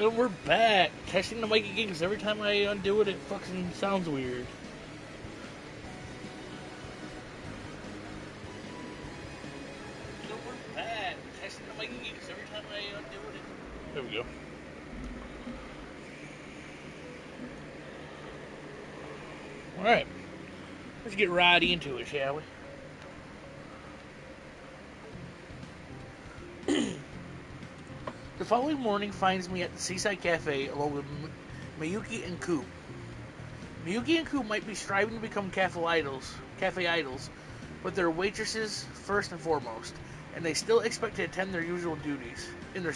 And we're back. Testing the mic again because every time I undo it, it fucking sounds weird. And we're back. Testing the mic again because every time I undo it, There we go. Alright. Let's get right into it, shall we? The following morning finds me at the Seaside Cafe along with Miyuki and Coop. Miyuki and Coop might be striving to become cafe idols, but they're waitresses first and foremost, and they still expect to attend their usual duties. The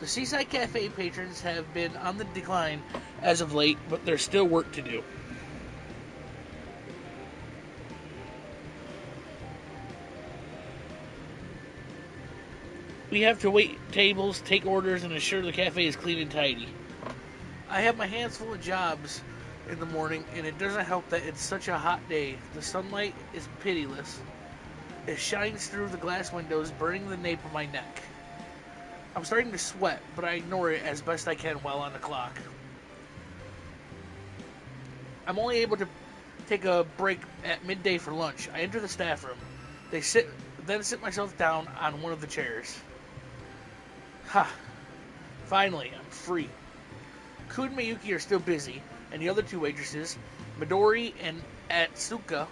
Seaside Cafe patrons have been on the decline as of late, but there's still work to do. We have to wait tables, take orders, and ensure the cafe is clean and tidy. I have my hands full of jobs in the morning, and it doesn't help that it's such a hot day. The sunlight is pitiless. It shines through the glass windows, burning the nape of my neck. I'm starting to sweat, but I ignore it as best I can while on the clock. I'm only able to take a break at midday for lunch. I enter the staff room. Then sit myself down on one of the chairs. Ha! Finally, I'm free. Ku and Miyuki are still busy, and the other two waitresses, Midori and Atsuko,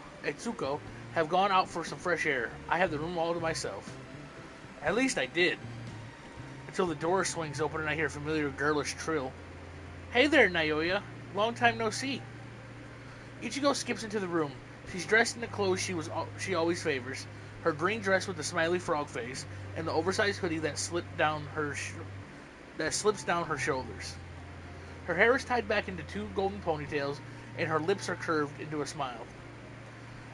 have gone out for some fresh air. I have the room all to myself. At least I did. Until the door swings open and I hear a familiar girlish trill. Hey there, Naoya. Long time no see. Ichigo skips into the room. She's dressed in the clothes she always favors. Her green dress with the smiley frog face, and the oversized hoodie that slips down her shoulders. Her hair is tied back into two golden ponytails, and her lips are curved into a smile.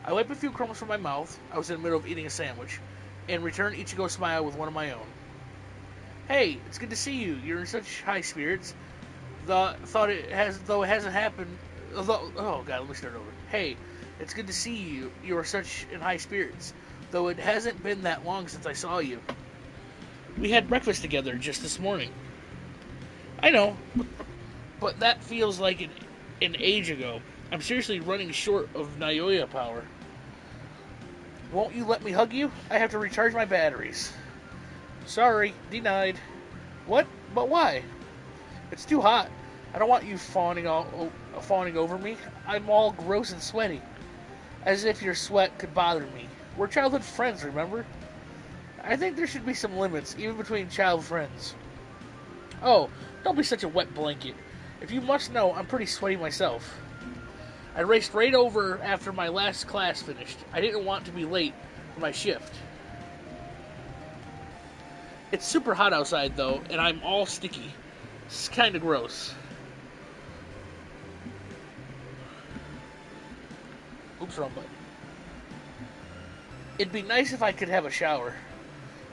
I wipe a few crumbs from my mouth, I was in the middle of eating a sandwich, and return Ichigo's smile with one of my own. Hey, it's good to see you. You're in such high spirits. Oh god, let me start over. Hey, it's good to see you. You are such in high spirits. Though it hasn't been that long since I saw you. We had breakfast together just this morning. I know, but that feels like an age ago. I'm seriously running short of Naoya power. Won't you let me hug you? I have to recharge my batteries. Sorry, denied. What? But why? It's too hot. I don't want you fawning over me. I'm all gross and sweaty. As if your sweat could bother me. We're childhood friends, remember? I think there should be some limits, even between child friends. Oh, don't be such a wet blanket. If you must know, I'm pretty sweaty myself. I raced right over after my last class finished. I didn't want to be late for my shift. It's super hot outside, though, and I'm all sticky. It's kind of gross. Oops, wrong button. It'd be nice if I could have a shower,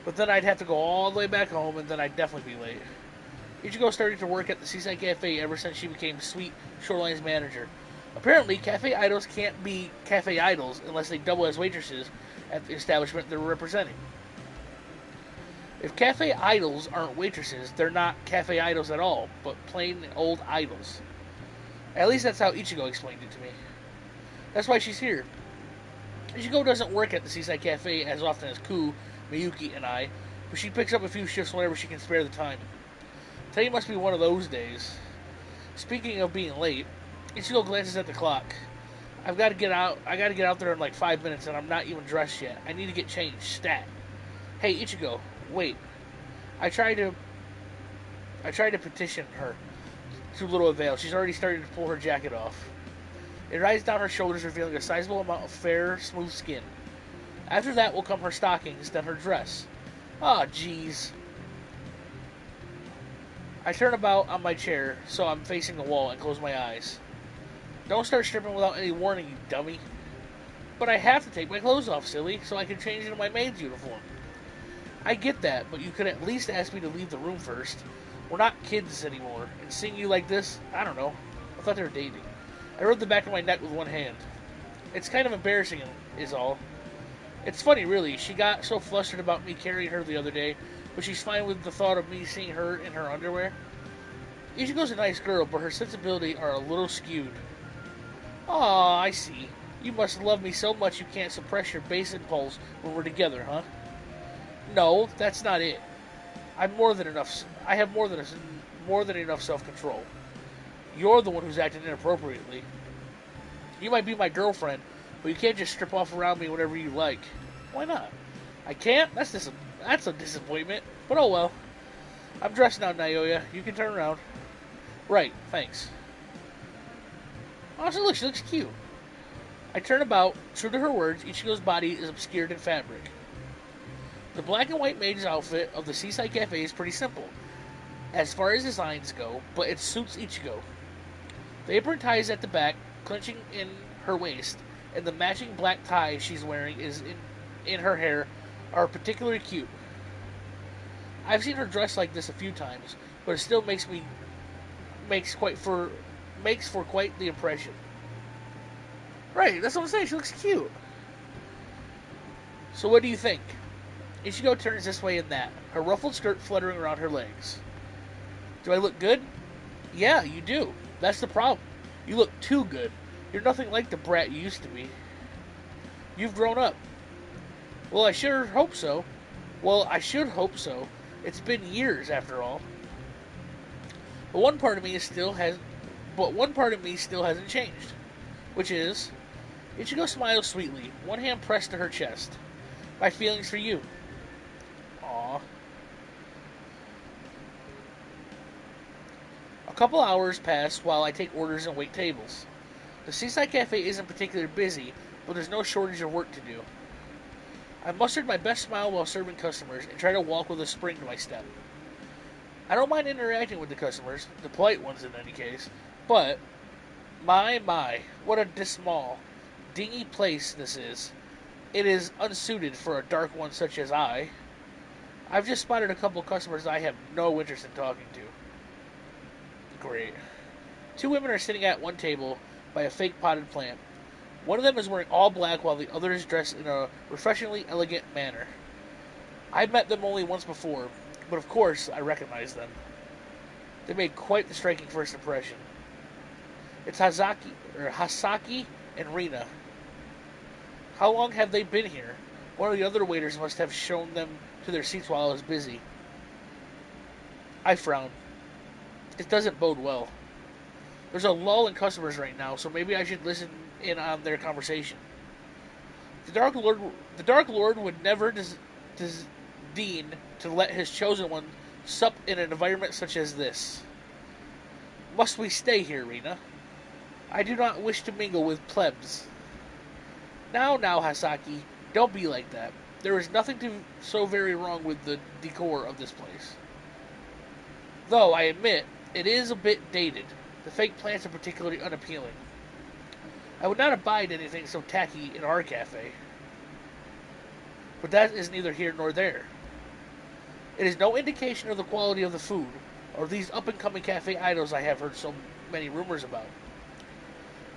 but then I'd have to go all the way back home, and then I'd definitely be late. Ichigo started to work at the Seaside Cafe ever since she became Sweet Shoreline's manager. Apparently, cafe idols can't be cafe idols unless they double as waitresses at the establishment they're representing. If cafe idols aren't waitresses, they're not cafe idols at all, but plain old idols. At least that's how Ichigo explained it to me. That's why she's here. Ichigo doesn't work at the Seaside Cafe as often as Ku, Miyuki, and I, but she picks up a few shifts whenever she can spare the time. Today must be one of those days. Speaking of being late, Ichigo glances at the clock. I gotta get out there in like 5 minutes, and I'm not even dressed yet. I need to get changed, stat. Hey, Ichigo, wait. I tried to petition her to little avail. She's already started to pull her jacket off. It rides down her shoulders, revealing a sizable amount of fair, smooth skin. After that will come her stockings, then her dress. Ah, jeez. I turn about on my chair, so I'm facing the wall, and close my eyes. Don't start stripping without any warning, you dummy. But I have to take my clothes off, silly, so I can change into my maid's uniform. I get that, but you could at least ask me to leave the room first. We're not kids anymore, and seeing you like this, I don't know. I thought they were dating. I rubbed the back of my neck with one hand. It's kind of embarrassing, is all. It's funny, really. She got so flustered about me carrying her the other day but she's fine with the thought of me seeing her in her underwear. Ichigo's a nice girl, but her sensibilities are a little skewed. Aw, I see. You must love me so much you can't suppress your base impulse when we're together, huh? No, that's not it. I'm more than enough. I have more than enough self-control. You're the one who's acting inappropriately. You might be my girlfriend, but you can't just strip off around me whenever you like. Why not? I can't? That's a disappointment. But oh well. I'm dressed now, Naoya. You can turn around. Right, thanks. Honestly, look, she looks cute. I turn about. True to her words, Ichigo's body is obscured in fabric. The black and white maid's outfit of the Seaside Cafe is pretty simple, as far as designs go, but it suits Ichigo. The apron tie is at the back, clenching in her waist, and the matching black tie she's wearing is in her hair are particularly cute. I've seen her dressed like this a few times, but it still makes for quite the impression. Right, that's what I'm saying. She looks cute. So what do you think? Ichigo turns this way and that, her ruffled skirt fluttering around her legs. Do I look good? Yeah, you do. That's the problem. You look too good. You're nothing like the brat you used to be. You've grown up. Well, I sure hope so. Well, I should hope so. It's been years, after all. But one part of me still hasn't changed, which is, Ichigo smiles sweetly, one hand pressed to her chest. My feelings for you. Aww. A couple hours pass while I take orders and wait tables. The Seaside Cafe isn't particularly busy, but there's no shortage of work to do. I mustered my best smile while serving customers and try to walk with a spring to my step. I don't mind interacting with the customers, the polite ones in any case, but, my, what a dismal, dingy place this is. It is unsuited for a dark one such as I. I've just spotted a couple customers I have no interest in talking to. Great. Two women are sitting at one table by a fake potted plant. One of them is wearing all black while the other is dressed in a refreshingly elegant manner. I've met them only once before, but of course I recognize them. They made quite the striking first impression. It's Hasaki and Rina. How long have they been here? One of the other waiters must have shown them to their seats while I was busy. I frown. It doesn't bode well. There's a lull in customers right now, so maybe I should listen in on their conversation. The Dark Lord would never disdain to let his chosen one sup in an environment such as this. Must we stay here, Rina? I do not wish to mingle with plebs. Now, Hasaki, don't be like that. There is nothing so very wrong with the decor of this place. Though, I admit, it is a bit dated. The fake plants are particularly unappealing. I would not abide anything so tacky in our cafe. But that is neither here nor there. It is no indication of the quality of the food, or these up-and-coming cafe idols I have heard so many rumors about.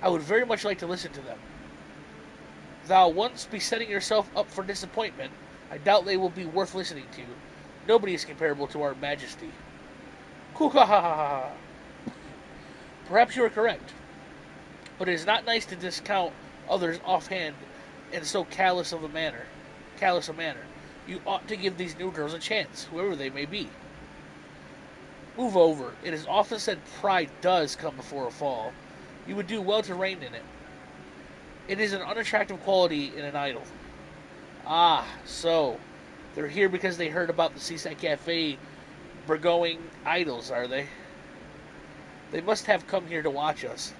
I would very much like to listen to them. Thou once be setting yourself up for disappointment, I doubt they will be worth listening to. Nobody is comparable to our majesty. Kukahahaha. Perhaps you are correct, but it is not nice to discount others offhand in so callous a manner. You ought to give these new girls a chance, whoever they may be. Move over. It is often said pride does come before a fall. You would do well to rein in it. It is an unattractive quality in an idol. Ah, so they're here because they heard about the Seaside Cafe burgoing idols, are they? They must have come here to watch us.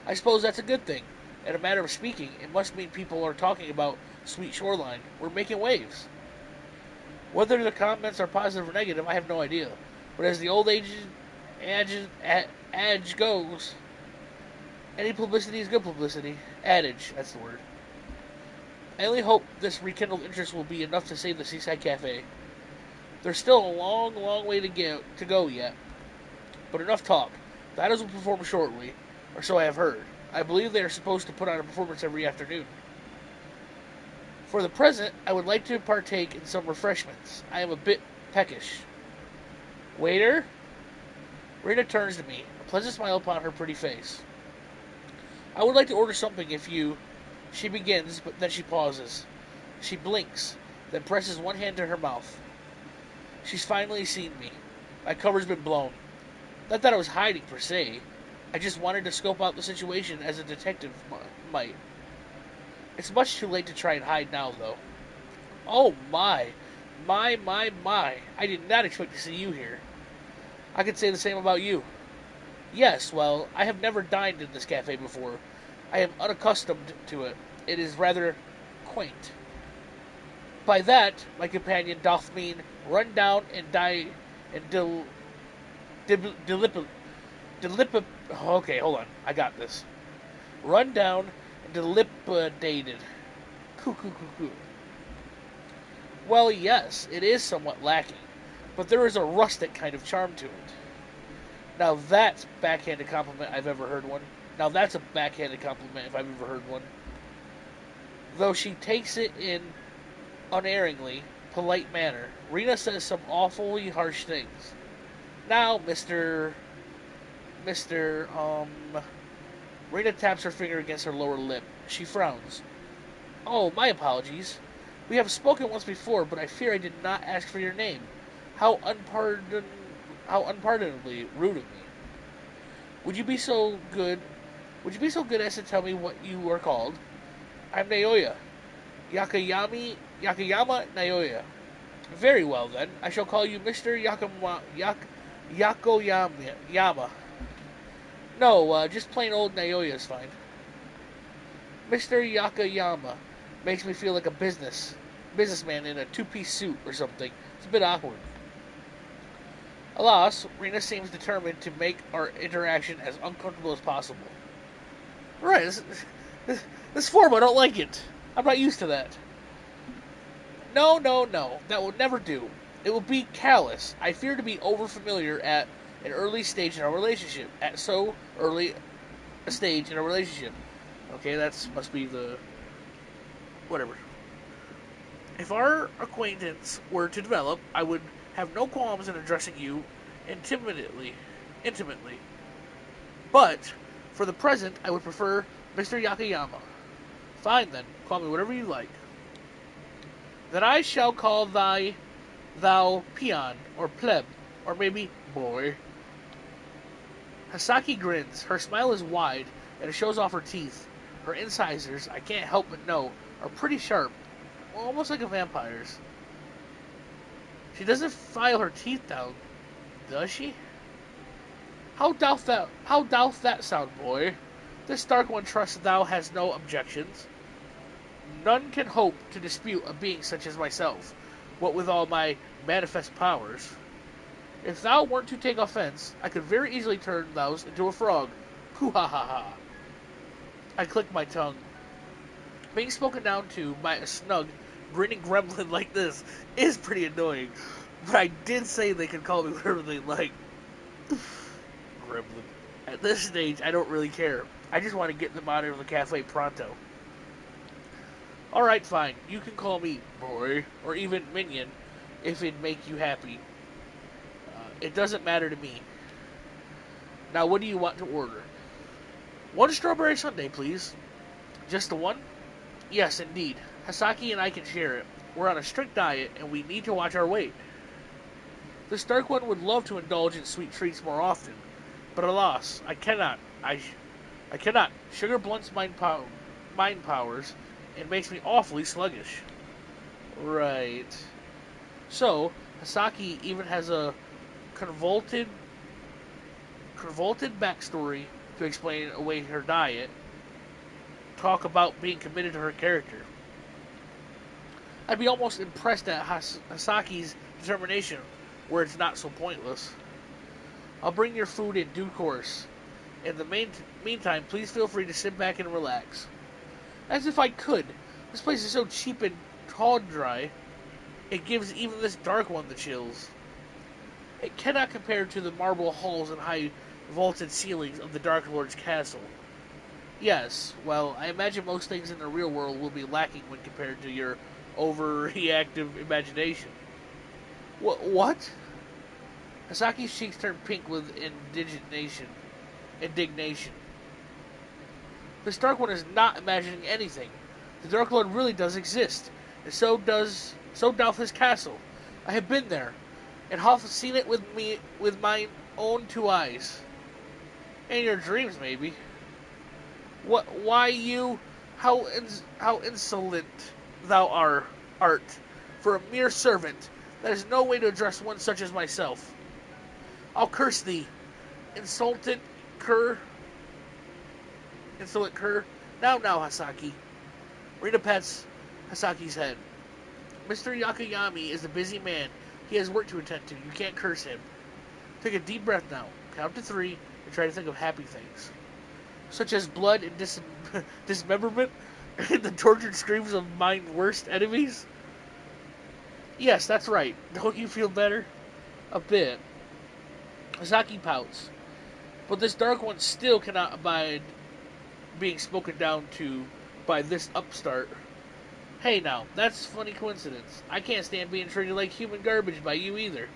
I suppose that's a good thing. In a matter of speaking, it must mean people are talking about Sweet Shoreline. We're making waves. Whether the comments are positive or negative, I have no idea. But as the old adage goes, any publicity is good publicity. Adage, that's the word. I only hope this rekindled interest will be enough to save the Seaside Cafe. There's still a long, long way to go yet. But enough talk. The idols will perform shortly, or so I have heard. I believe they are supposed to put on a performance every afternoon. For the present, I would like to partake in some refreshments. I am a bit peckish. Waiter? Rita turns to me, a pleasant smile upon her pretty face. I would like to order something if you... She begins, but then she pauses. She blinks, then presses one hand to her mouth. She's finally seen me. My cover's been blown. Not that I was hiding, per se. I just wanted to scope out the situation as a detective might. It's much too late to try and hide now, though. Oh, my. My. I did not expect to see you here. I could say the same about you. Yes, well, I have never dined in this cafe before. I am unaccustomed to it. It is rather quaint. By that, my companion doth mean run down and die and okay, hold on. I got this. Run down and dilapidated. Coo. Well, yes, it is somewhat lacking, but there is a rustic kind of charm to it. Now that's backhanded compliment I've ever heard one. Now that's a backhanded compliment if I've ever heard one. Though she takes it in unerringly polite manner, Rena says some awfully harsh things. Now, Mr. Rena taps her finger against her lower lip. She frowns. Oh, my apologies. We have spoken once before, but I fear I did not ask for your name. How unpardonably rude of me. Would you be so good as to tell me what you are called? I'm Naoya. Yakoyama Naoya. Very well, then. I shall call you Mr. Yakoyama. No, just plain old Naoya is fine. Mr. Yakoyama makes me feel like a businessman in a two-piece suit or something. It's a bit awkward. Alas, Rena seems determined to make our interaction as uncomfortable as possible. Right, this form, I don't like it. I'm not used to that. No, that will never do. It will be callous. I fear to be overfamiliar at an early stage in our relationship. At so early a stage in our relationship. Okay, must be the... whatever. If our acquaintance were to develop, I would have no qualms in addressing you intimately. But, for the present, I would prefer Mr. Yakoyama. Fine, then. Call me whatever you like. Then I shall call thou peon, or pleb, or maybe boy. Hasaki grins. Her smile is wide, and it shows off her teeth. Her incisors, I can't help but know, are pretty sharp, almost like a vampire's. She doesn't file her teeth down, does she? How doth that sound, boy? This Dark One trusts thou has no objections. None can hope to dispute a being such as myself, what with all my manifest powers. If thou weren't to take offense, I could very easily turn thou into a frog. Hoo-ha-ha-ha. I click my tongue. Being spoken down to by a snug, grinning gremlin like this is pretty annoying, but I did say they could call me whatever they like. Gremlin. At this stage, I don't really care. I just want to get them out of the cafe pronto. Alright, fine. You can call me boy, or even minion, if it'd make you happy. It doesn't matter to me. Now, what do you want to order? One strawberry sundae, please. Just the one? Yes, indeed. Hasaki and I can share it. We're on a strict diet, and we need to watch our weight. This Dark One would love to indulge in sweet treats more often, but alas, I cannot. I cannot. Sugar blunts mind powers and makes me awfully sluggish. Right. So, Hasaki even has a convoluted backstory to explain away her diet. Talk about being committed to her character. I'd be almost impressed at Hasaki's determination, where it's not so pointless. I'll bring your food in due course. In the meantime, please feel free to sit back and relax. As if I could. This place is so cheap and tawdry, it gives even this Dark One the chills. It cannot compare to the marble halls and high vaulted ceilings of the Dark Lord's castle. Yes, well, I imagine most things in the real world will be lacking when compared to your overreactive imagination. What? Hasaki's cheeks turned pink with indignation. This Dark One is not imagining anything. The Dark Lord really does exist, and so doth his castle. I have been there, and have seen it with my own two eyes. In your dreams, maybe. What? Why you? How insolent thou art! For a mere servant, that is no way to address one such as myself. I'll curse thee, insolent cur. Now, Hasaki. Rina pats Hasaki's head. Mr. Yakayami is a busy man. He has work to attend to. You can't curse him. Take a deep breath now. Count to 3 and try to think of happy things. Such as blood and dismemberment and the tortured screams of mine worst enemies. Yes, that's right. Don't you feel better? A bit. Hasaki pouts. But this Dark One still cannot abide being spoken down to by this upstart. Hey now, that's a funny coincidence. I can't stand being treated like human garbage by you either.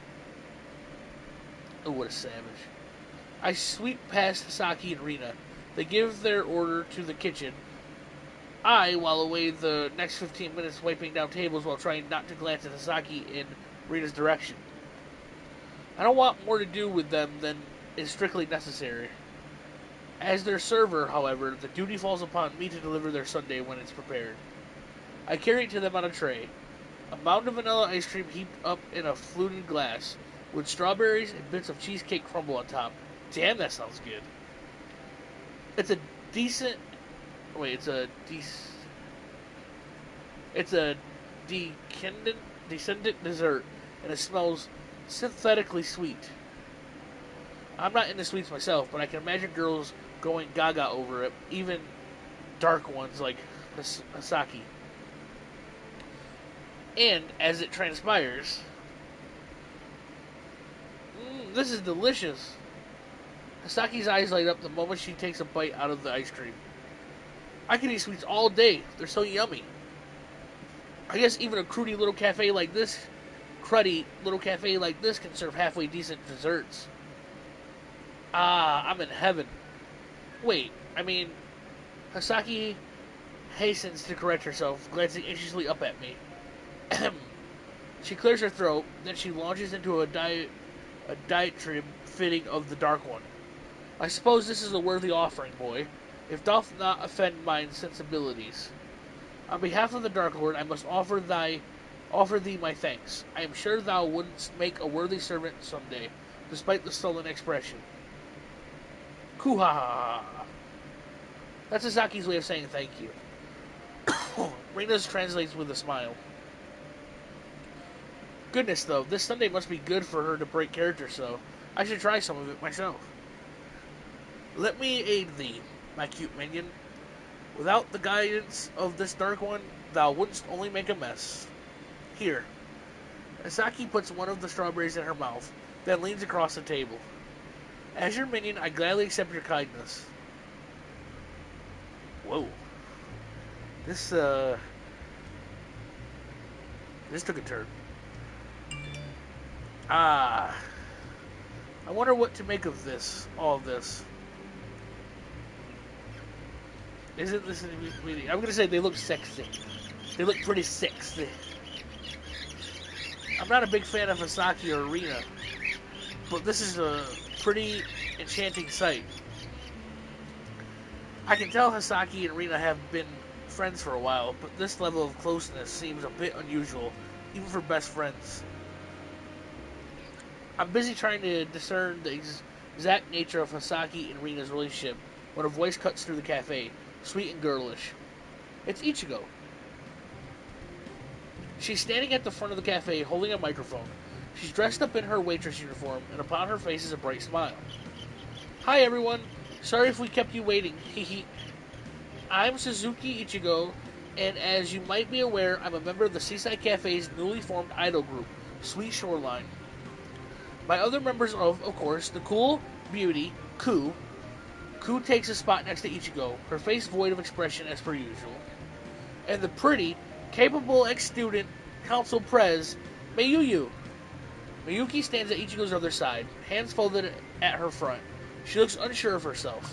Oh, what a savage. I sweep past Hasaki and Rina. They give their order to the kitchen. I while away the next 15 minutes wiping down tables while trying not to glance at Hasaki in Rina's direction. I don't want more to do with them than is strictly necessary. As their server, however, the duty falls upon me to deliver their sundae when it's prepared. I carry it to them on a tray. A mountain of vanilla ice cream heaped up in a fluted glass, with strawberries and bits of cheesecake crumble on top. Damn, that sounds good. It's a decent... Wait, it's a descendant dessert, and it smells synthetically sweet. I'm not into sweets myself, but I can imagine girls going gaga over it, even dark ones like Hasaki. And, as it transpires, this is delicious. Hasaki's eyes light up the moment she takes a bite out of the ice cream. I can eat sweets all day. They're so yummy. I guess even a cruddy little cafe like this can serve halfway decent desserts. Ah, I'm in heaven. Wait, I mean, Hasaki hastens to correct herself, glancing anxiously up at me. She clears her throat, then she launches into a diatribe fitting of the Dark One. I suppose this is a worthy offering, boy, if doth not offend mine sensibilities. On behalf of the Dark Lord, I must offer thee my thanks. I am sure thou wouldst make a worthy servant some day, despite the sullen expression. Kuha. That's Hasaki's way of saying thank you. Rina's translates with a smile. Goodness, though, this sundae must be good for her to break character so. I should try some of it myself. Let me aid thee, my cute minion. Without the guidance of this Dark One, thou wouldst only make a mess. Here. Hasaki puts one of the strawberries in her mouth, then leans across the table. As your minion, I gladly accept your kindness. Whoa. This took a turn. I wonder what to make of all of this. Isn't this... I'm gonna say they look sexy. They look pretty sexy. I'm not a big fan of Hasaki or Rina, but this is a pretty enchanting sight. I can tell Hasaki and Rina have been friends for a while, but this level of closeness seems a bit unusual, even for best friends. I'm busy trying to discern the exact nature of Hasaki and Rina's relationship when a voice cuts through the cafe, sweet and girlish. It's Ichigo. She's standing at the front of the cafe holding a microphone. She's dressed up in her waitress uniform, and upon her face is a bright smile. Hi everyone. Sorry if we kept you waiting. Hehe. I'm Suzuki Ichigo, and as you might be aware, I'm a member of the Seaside Cafe's newly formed idol group, Sweet Shoreline. My other members of course, the cool beauty, Ku. Ku takes a spot next to Ichigo, her face void of expression as per usual. And the pretty, capable ex-student, Council Prez, Mayuyu. Miyuki stands at Ichigo's other side, hands folded at her front. She looks unsure of herself,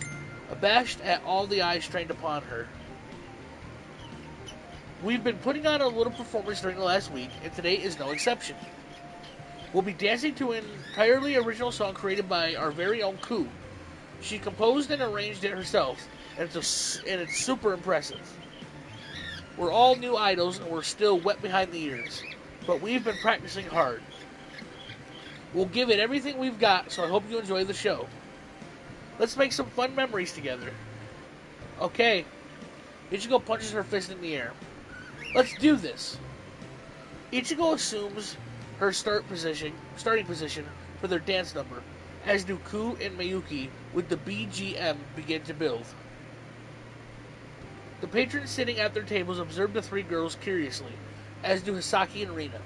abashed at all the eyes strained upon her. We've been putting on a little performance during the last week, and today is no exception. We'll be dancing to an entirely original song created by our very own Ku. She composed and arranged it herself, and it's super impressive. We're all new idols, and we're still wet behind the ears, but we've been practicing hard. We'll give it everything we've got, so I hope you enjoy the show. Let's make some fun memories together. Okay. Ichigo punches her fist in the air. Let's do this. Ichigo assumes her starting position for their dance number, as do Ku and Miyuki with the BGM begin to build. The patrons sitting at their tables observe the three girls curiously, as do Hisaki and Rina.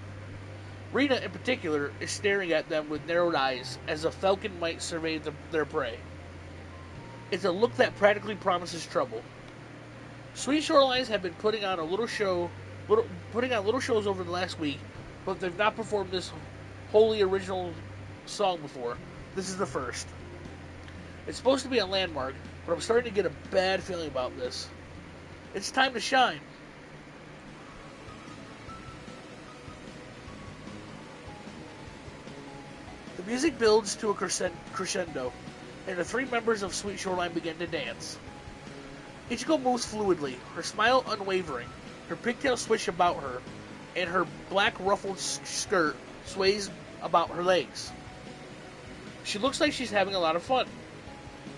Rina, in particular, is staring at them with narrowed eyes, as a falcon might survey their prey. It's a look that practically promises trouble. Sweet Shorelines have been putting on little shows over the last week, but they've not performed this wholly original song before. This is the first. It's supposed to be a landmark, but I'm starting to get a bad feeling about this. It's time to shine. The music builds to a crescendo, and the three members of Sweet Shoreline begin to dance. Ichigo moves fluidly, her smile unwavering, her pigtails swish about her, and her black ruffled skirt sways about her legs. She looks like she's having a lot of fun.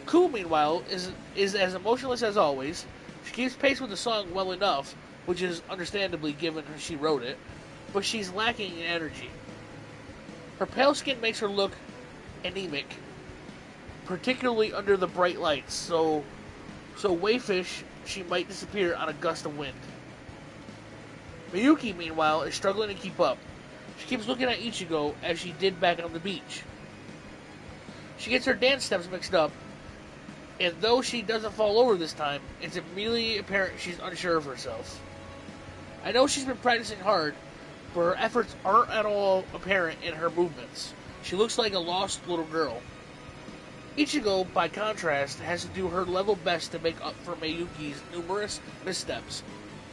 Ku, meanwhile, is as emotionless as always. She keeps pace with the song well enough, which is understandably given she wrote it, but she's lacking in energy. Her pale skin makes her look anemic, particularly under the bright lights, so wayfish she might disappear on a gust of wind. Miyuki, meanwhile, is struggling to keep up. She keeps looking at Ichigo as she did back on the beach. She gets her dance steps mixed up, and though she doesn't fall over this time, it's immediately apparent she's unsure of herself. I know she's been practicing hard, but her efforts aren't at all apparent in her movements. She looks like a lost little girl. Ichigo, by contrast, has to do her level best to make up for Miyuki's numerous missteps.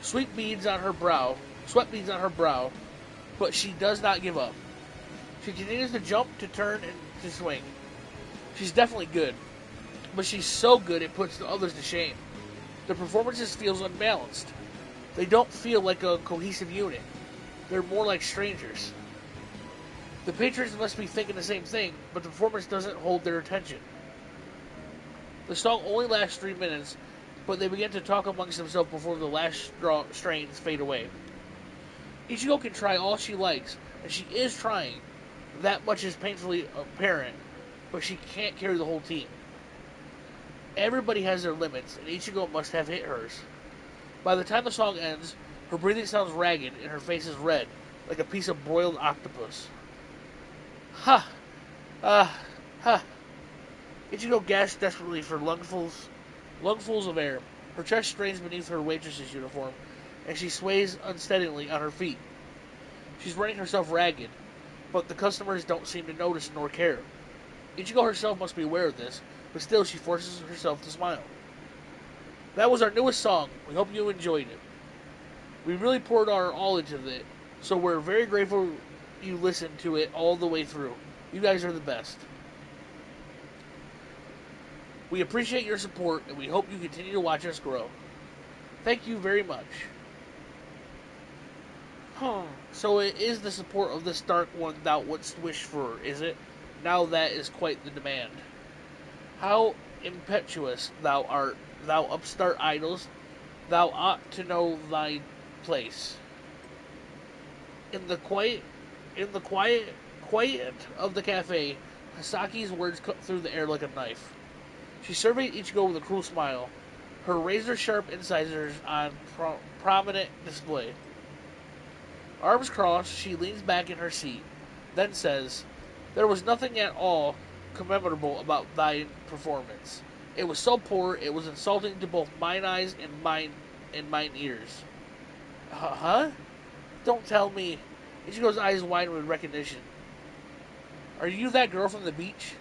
Sweat beads on her brow, but she does not give up. She continues to jump, to turn, and to swing. She's definitely good, but she's so good it puts the others to shame. The performances feels unbalanced. They don't feel like a cohesive unit. They're more like strangers. The patrons must be thinking the same thing, but the performance doesn't hold their attention. The song only lasts 3 minutes, but they begin to talk amongst themselves before the last strains fade away. Ichigo can try all she likes, and she is trying. That much is painfully apparent, but she can't carry the whole team. Everybody has their limits, and Ichigo must have hit hers. By the time the song ends, her breathing sounds ragged, and her face is red, like a piece of broiled octopus. Ha! Ha! Ichigo gasps desperately for lungfuls of air. Her chest strains beneath her waitress's uniform, and she sways unsteadily on her feet. She's running herself ragged, but the customers don't seem to notice nor care. Ichigo herself must be aware of this, but still she forces herself to smile. That was our newest song. We hope you enjoyed it. We really poured our all into it, so we're very grateful you listened to it all the way through. You guys are the best. We appreciate your support, and we hope you continue to watch us grow. Thank you very much. So it is the support of this dark one thou wouldst wish for, is it? Now that is quite the demand. How impetuous thou art, thou upstart idols! Thou ought to know thy place. In the quiet of the cafe, Hisaki's words cut through the air like a knife. She surveyed Ichigo with a cruel smile, her razor-sharp incisors on prominent display. Arms crossed, she leans back in her seat, then says, "There was nothing at all commemorable about thy performance. It was so poor, it was insulting to both mine eyes and mine ears." Huh? Don't tell me. Ichigo's eyes widen with recognition. Are you that girl from the beach?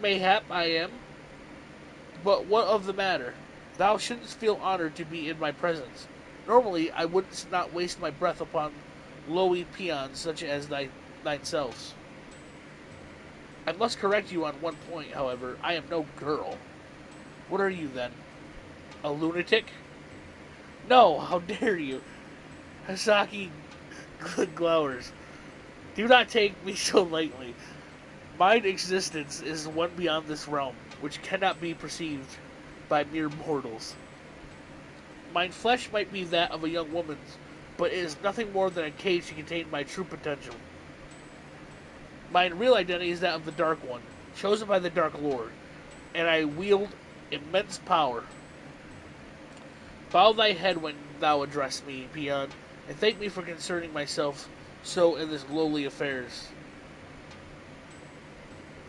Mayhap I am. But what of the matter? Thou shouldst feel honored to be in my presence. Normally, I would not waste my breath upon lowly peons such as thyself. I must correct you on one point, however. I am no girl. What are you, then? A lunatic? No, how dare you? Hasaki glowers. Do not take me so lightly. Mine existence is one beyond this realm, which cannot be perceived by mere mortals. Mine flesh might be that of a young woman's, but it is nothing more than a cage to contain my true potential. Mine real identity is that of the Dark One, chosen by the Dark Lord, and I wield immense power. Bow thy head when thou address me, peon, and thank me for concerning myself so in this lowly affairs.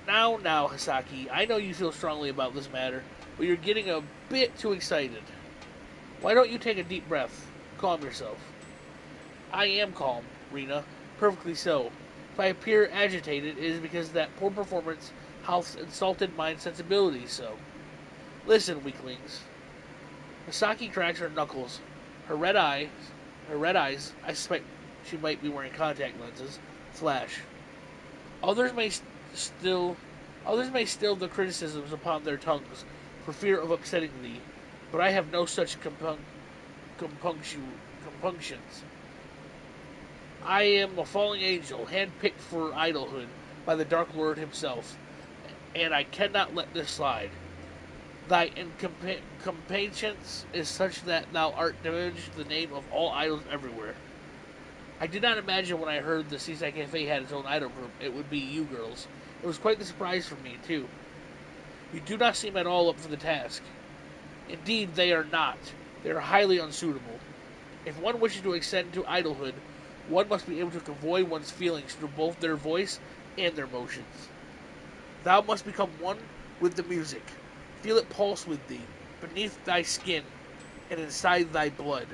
Now, Hasaki, I know you feel strongly about this matter, but you're getting a bit too excited. Why don't you take a deep breath? Calm yourself. I am calm, Rena. Perfectly so. If I appear agitated, it is because that poor performance hath insulted my sensibilities so. Listen, weaklings. Misaki cracks her knuckles. Her red eyes, I suspect she might be wearing contact lenses, flash. Others may still the criticisms upon their tongues for fear of upsetting thee, but I have no such compunctions. I am a falling angel, handpicked for idolhood by the Dark Lord himself, and I cannot let this slide. Thy impatience is such that thou art diminished the name of all idols everywhere. I did not imagine when I heard the Seaside Cafe had its own idol group, it would be you girls. It was quite the surprise for me, too. You do not seem at all up for the task. Indeed, they are not. They are highly unsuitable. If one wishes to ascend to idolhood, one must be able to convey one's feelings through both their voice and their motions. Thou must become one with the music. Feel it pulse with thee, beneath thy skin, and inside thy blood.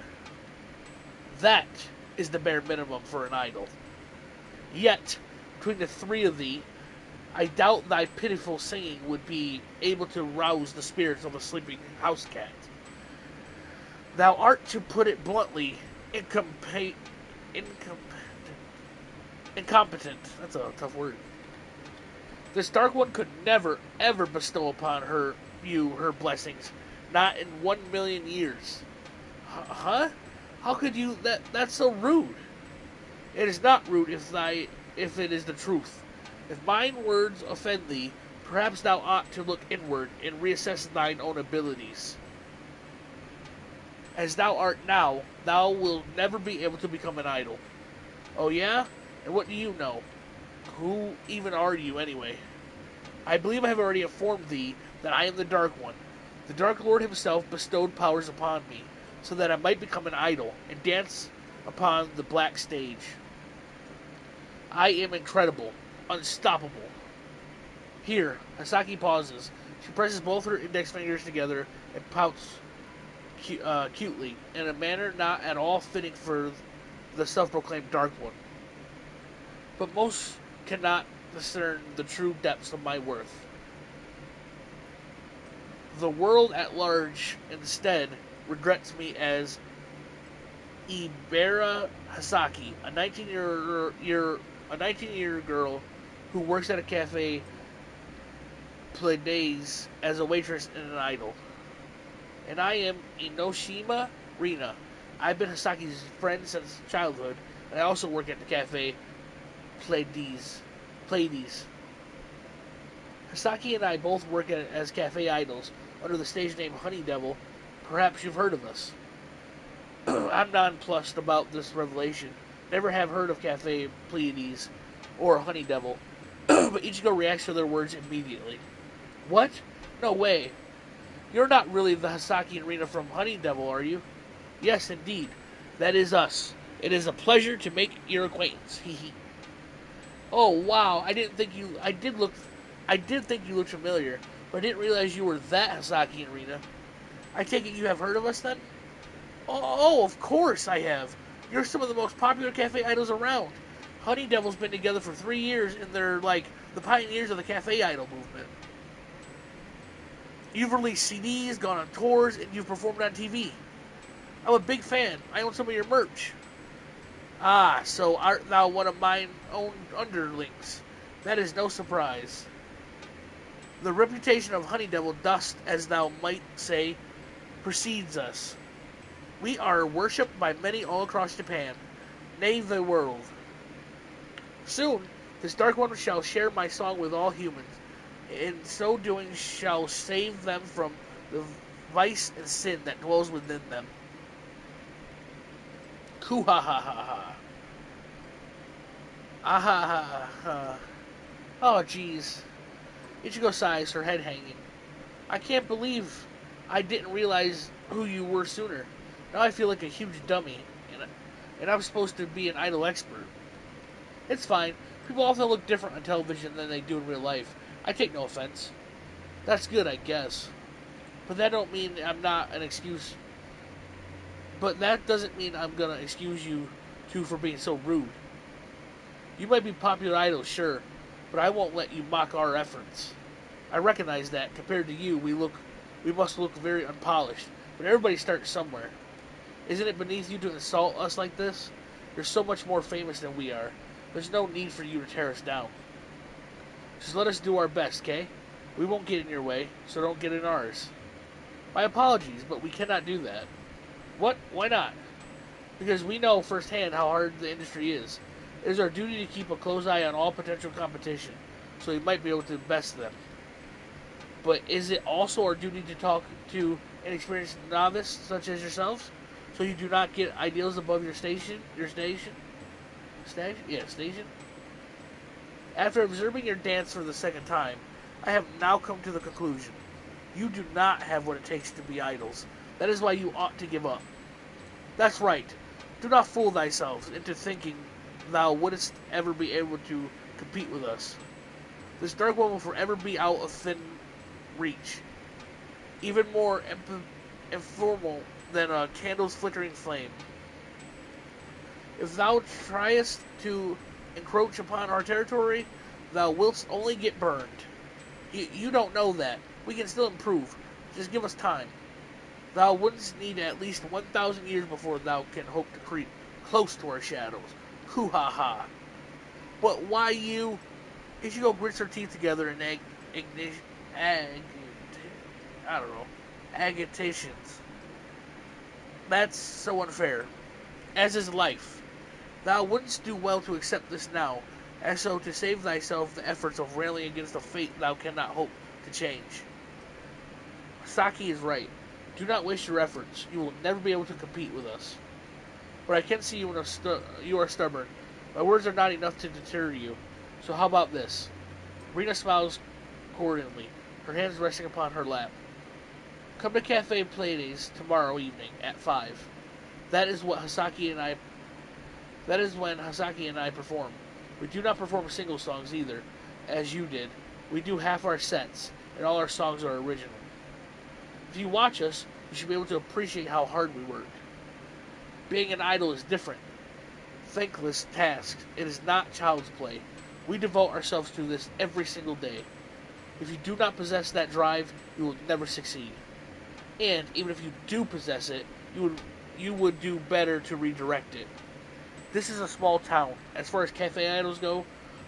That is the bare minimum for an idol. Yet, between the three of thee, I doubt thy pitiful singing would be able to rouse the spirits of a sleeping house cat. Thou art, to put it bluntly, incompetent. That's a tough word. This Dark One could never, ever bestow upon her blessings. Not in 1,000,000 years. Huh? How could you? That's so rude. It is not rude if it is the truth. If mine words offend thee, perhaps thou ought to look inward and reassess thine own abilities. As thou art now, thou wilt never be able to become an idol. Oh yeah? And what do you know? Who even are you, anyway? I believe I have already informed thee that I am the Dark One. The Dark Lord himself bestowed powers upon me, so that I might become an idol and dance upon the black stage. I am incredible, unstoppable. Here, Hasaki pauses. She presses both her index fingers together and pouts cutely, in a manner not at all fitting for the self-proclaimed Dark One. But most cannot discern the true depths of my worth. The world at large, instead, regrets me as Ibera Hasaki, a 19-year girl who works at a cafe Pleiades as a waitress and an idol. And I am Enoshima Rina. I've been Hasaki's friend since childhood, and I also work at the cafe Pleiades. Hasaki and I both work as cafe idols under the stage name Honey Devil. Perhaps you've heard of us. I'm nonplussed about this revelation. Never have heard of Cafe Pleiades or Honey Devil, but Ichigo reacts to their words immediately. What? No way. You're not really the Hasaki and Rina from Honey Devil, are you? Yes, indeed. That is us. It is a pleasure to make your acquaintance. Hee hee. Oh wow! I did think you looked familiar, but I didn't realize you were that Hasaki and Rina. I take it you have heard of us then? Oh, of course I have. You're some of the most popular cafe idols around. Honey Devil's been together for 3 years, and they're like the pioneers of the cafe idol movement. You've released CDs, gone on tours, and you've performed on TV. I'm a big fan. I own some of your merch. Ah, so art thou one of mine own underlings? That is no surprise. The reputation of Honey Devil doth, as thou might say, precedes us. We are worshipped by many all across Japan, nay, the world. Soon, this Dark One shall share my song with all humans, in so doing shall save them from the vice and sin that dwells within them. Koo-ha-ha-ha-ha. Ah-ha-ha-ha. Oh, jeez. Ichigo sighs, her head hanging. I can't believe I didn't realize who you were sooner. Now I feel like a huge dummy, and I'm supposed to be an idol expert. It's fine. People often look different on television than they do in real life. I take no offense. That's good, I guess. But that don't mean I'm not an excuse. But that doesn't mean I'm gonna excuse you two for being so rude. You might be popular idol, sure, but I won't let you mock our efforts. I recognize that compared to you, we must look very unpolished. But everybody starts somewhere. Isn't it beneath you to insult us like this? You're so much more famous than we are. There's no need for you to tear us down. Just let us do our best, okay? We won't get in your way, so don't get in ours. My apologies, but we cannot do that. What? Why not? Because we know firsthand how hard the industry is. It is our duty to keep a close eye on all potential competition, so we might be able to best them. But is it also our duty to talk to an experienced novice such as yourselves, so you do not get ideals above your station? Station? After observing your dance for the second time, I have now come to the conclusion. You do not have what it takes to be idols. That is why you ought to give up. That's right. Do not fool thyself into thinking thou wouldst ever be able to compete with us. This Dark One will forever be out of thin reach, even more informal than a candle's flickering flame. If thou triest to encroach upon our territory, thou wilt only get burned. You don't know that. We can still improve. Just give us time. Thou wouldst need at least 1,000 years before thou can hope to creep close to our shadows. Hoo-ha-ha. But why you... Ichigo grits her teeth together in agitations. That's so unfair. As is life. Thou wouldst do well to accept this now, as so to save thyself the efforts of railing against a fate thou cannot hope to change. Saki is right. Do not waste your efforts. You will never be able to compete with us. But I can see you are stubborn. My words are not enough to deter you. So how about this? Rina smiles cordially, her hands resting upon her lap. Come to Cafe Playdays tomorrow evening at 5. That is when Hasaki and I perform. We do not perform single songs either, as you did. We do half our sets, and all our songs are original. If you watch us, you should be able to appreciate how hard we work. Being an idol is different. Thankless task. It is not child's play. We devote ourselves to this every single day. If you do not possess that drive, you will never succeed. And even if you do possess it, you would do better to redirect it. This is a small town. As far as cafe idols go,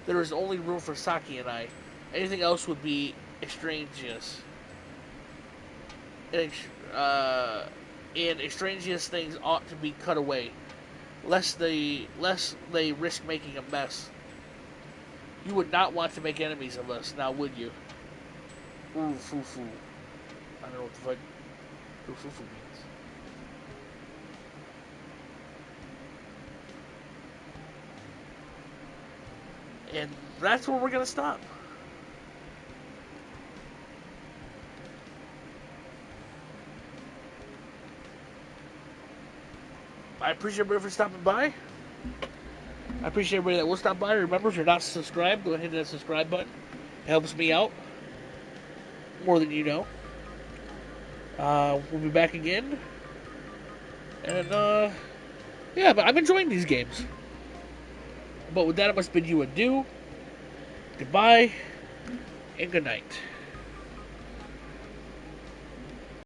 there is only room for Saki and I. Anything else would be extraneous. And extraneous things ought to be cut away, lest they risk making a mess. You would not want to make enemies of us, now would you? Ooh, foo-foo. I don't know what the fuck foo-foo means. And that's where we're going to stop. I appreciate everybody for stopping by. I appreciate everybody that will stop by. Remember, if you're not subscribed, go ahead and hit that subscribe button. It helps me out more than you know. We'll be back again. And, yeah, but I'm enjoying these games. But with that, I must bid you adieu, goodbye, and good night.